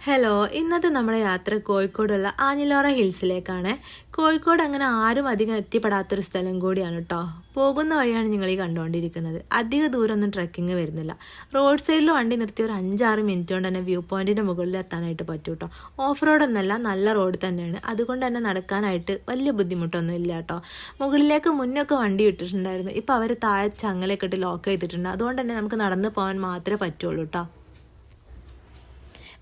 Hello, ഇന്നത്തെ നമ്മുടെ യാത്ര കോഴിക്കോടുള്ള ആഞ്ഞിലോറ ഹിൽസിലേക്കാണ്. കോഴിക്കോട് അങ്ങനെ ആരും അധികം എത്തിപ്പെടാത്തൊരു സ്ഥലം കൂടിയാണ് കേട്ടോ. പോകുന്ന വഴിയാണ് നിങ്ങൾ ഈ കണ്ടുകൊണ്ടിരിക്കുന്നത്. അധിക ദൂരമൊന്നും ട്രക്കിങ് വരുന്നില്ല. റോഡ് സൈഡിൽ വണ്ടി നിർത്തി ഒരു 5-6 മിനിറ്റ് കൊണ്ട് തന്നെ വ്യൂ പോയിന്റിന്റെ മുകളിൽ എത്താനായിട്ട് പറ്റും കേട്ടോ. ഓഫ് റോഡ് ഒന്നല്ല, നല്ല റോഡ് തന്നെയാണ്. അതുകൊണ്ട് തന്നെ നടക്കാനായിട്ട് വലിയ ബുദ്ധിമുട്ടൊന്നും ഇല്ല കേട്ടോ. മുകളിലേക്ക് മുന്നൊക്കെ വണ്ടി ഇട്ടിട്ടുണ്ടായിരുന്നു. ഇപ്പം അവർ താഴെ ചങ്ങലൊക്കെ ഇട്ട് ലോക്ക് ചെയ്തിട്ടുണ്ട്. അതുകൊണ്ട് തന്നെ നമുക്ക് നടന്നു പോകാൻ മാത്രമേ പറ്റുള്ളൂ കേട്ടോ.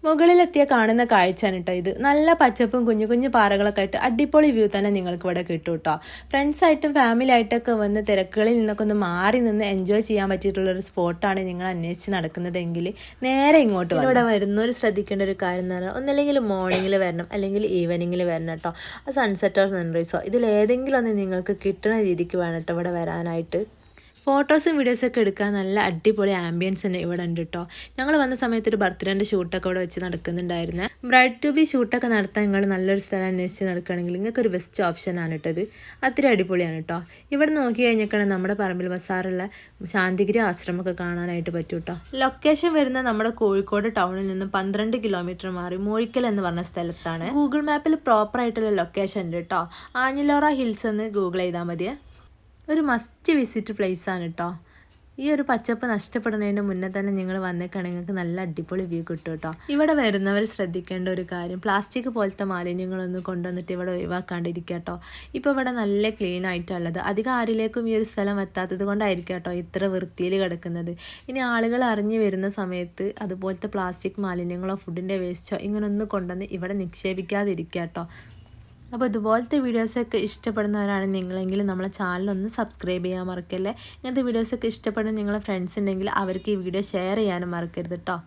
മുകളിലെത്തിയ കാണുന്ന കാഴ്ചയാണ് കേട്ടോ ഇത്. നല്ല പച്ചപ്പും കുഞ്ഞു കുഞ്ഞു പാറകളൊക്കെ ആയിട്ട് അടിപൊളി വ്യൂ തന്നെ നിങ്ങൾക്ക് ഇവിടെ കിട്ടും കേട്ടോ. ഫ്രണ്ട്സായിട്ടും ഫാമിലി ആയിട്ടൊക്കെ വന്ന് തിരക്കുകളിൽ നിന്നൊക്കെ ഒന്ന് മാറി നിന്ന് എൻജോയ് ചെയ്യാൻ പറ്റിയിട്ടുള്ളൊരു സ്പോട്ടാണ് നിങ്ങൾ അന്വേഷിച്ച് നടക്കുന്നതെങ്കിൽ നേരെ ഇങ്ങോട്ട് ഇവിടെ വരുന്നവർ ശ്രദ്ധിക്കേണ്ട ഒരു കാര്യം എന്ന് പറഞ്ഞാൽ ഒന്നല്ലെങ്കിൽ മോർണിംഗിൽ വരണം, അല്ലെങ്കിൽ ഈവനിങ്ങിൽ വരണം കേട്ടോ. സൺസെറ്റോ സൺറൈസോ ഇതിലേതെങ്കിലും ഒന്ന് നിങ്ങൾക്ക് കിട്ടുന്ന രീതിക്ക് വേണം കേട്ടോ ഇവിടെ വരാനായിട്ട്. ഫോട്ടോസും വീഡിയോസൊക്കെ എടുക്കാൻ നല്ല അടിപൊളി ആംബിയൻസ് തന്നെ ഇവിടെ ഉണ്ട് കേട്ടോ. ഞങ്ങൾ വന്ന സമയത്ത് ഒരു ബർത്ത്ഡേൻ്റെ ഷൂട്ടൊക്കെ ഇവിടെ വെച്ച് നടക്കുന്നുണ്ടായിരുന്നു. ബ്രൈഡ് ടു ബി ഷൂട്ടൊക്കെ നടത്താൻ നിങ്ങൾ നല്ലൊരു സ്ഥലം അന്വേഷിച്ച് നടക്കുകയാണെങ്കിൽ നിങ്ങൾക്കൊരു ബെസ്റ്റ് ഓപ്ഷനാണ് കേട്ടത്. അത്ര അടിപൊളിയാണ് കേട്ടോ. ഇവിടെ നോക്കി കഴിഞ്ഞാൽ നമ്മുടെ പറമ്പിൽ ബസാറുള്ള ശാന്തിഗിരി ആശ്രമമൊക്കെ കാണാനായിട്ട് പറ്റും കേട്ടോ. ലൊക്കേഷൻ വരുന്ന നമ്മുടെ കോഴിക്കോട് ടൗണിൽ നിന്നും 12 കിലോമീറ്റർ മാറി മൂഴിക്കൽ എന്ന് പറഞ്ഞ സ്ഥലത്താണ്. ഗൂഗിൾ മാപ്പിൽ പ്രോപ്പറായിട്ടുള്ള ലൊക്കേഷൻ ഉണ്ട് കേട്ടോ. ആഞ്ഞിലോറ ഹിൽസ് എന്ന് ഗൂഗിൾ ചെയ്താൽ മതിയേ. ഒരു മസ്റ്റ് വിസിറ്റ് പ്ലേസ് ആണ് കേട്ടോ. ഈ ഒരു പച്ചപ്പ് നഷ്ടപ്പെടുന്നതിന് മുന്നേ തന്നെ നിങ്ങൾ വന്നേക്കാണെങ്കിൽ നിങ്ങൾക്ക് നല്ല അടിപൊളി വ്യൂ കിട്ടും കേട്ടോ. ഇവിടെ വരുന്നവർ ശ്രദ്ധിക്കേണ്ട ഒരു കാര്യം, പ്ലാസ്റ്റിക് പോലത്തെ മാലിന്യങ്ങളൊന്നും കൊണ്ടുവന്നിട്ട് ഇവിടെ ഒഴിവാക്കാണ്ടിരിക്കുക കേട്ടോ. ഇപ്പോൾ ഇവിടെ നല്ല ക്ലീൻ ആയിട്ടുള്ളത്. അധികം ആരിലേക്കും ഈ ഒരു സ്ഥലം എത്താത്തത് കൊണ്ടായിരിക്കും കേട്ടോ ഇത്ര വൃത്തിയിൽ കിടക്കുന്നത്. ഇനി ആളുകൾ അറിഞ്ഞു വരുന്ന സമയത്ത് അതുപോലത്തെ പ്ലാസ്റ്റിക് മാലിന്യങ്ങളോ ഫുഡിൻ്റെ വേസ്റ്റോ ഇങ്ങനൊന്നും കൊണ്ടുവന്ന് ഇവിടെ നിക്ഷേപിക്കാതിരിക്കുക കേട്ടോ. അപ്പോൾ ഇതുപോലത്തെ വീഡിയോസൊക്കെ ഇഷ്ടപ്പെടുന്നവരാണ് നിങ്ങളെങ്കിൽ നമ്മളെ ചാനലൊന്ന് സബ്സ്ക്രൈബ് ചെയ്യാൻ മറക്കല്ലേ. ഇങ്ങനത്തെ വീഡിയോസൊക്കെ ഇഷ്ടപ്പെടുന്ന നിങ്ങളെ ഫ്രണ്ട്സ് ഉണ്ടെങ്കിൽ അവർക്ക് ഈ വീഡിയോ ഷെയർ ചെയ്യാനും മറക്കരുത് കേട്ടോ.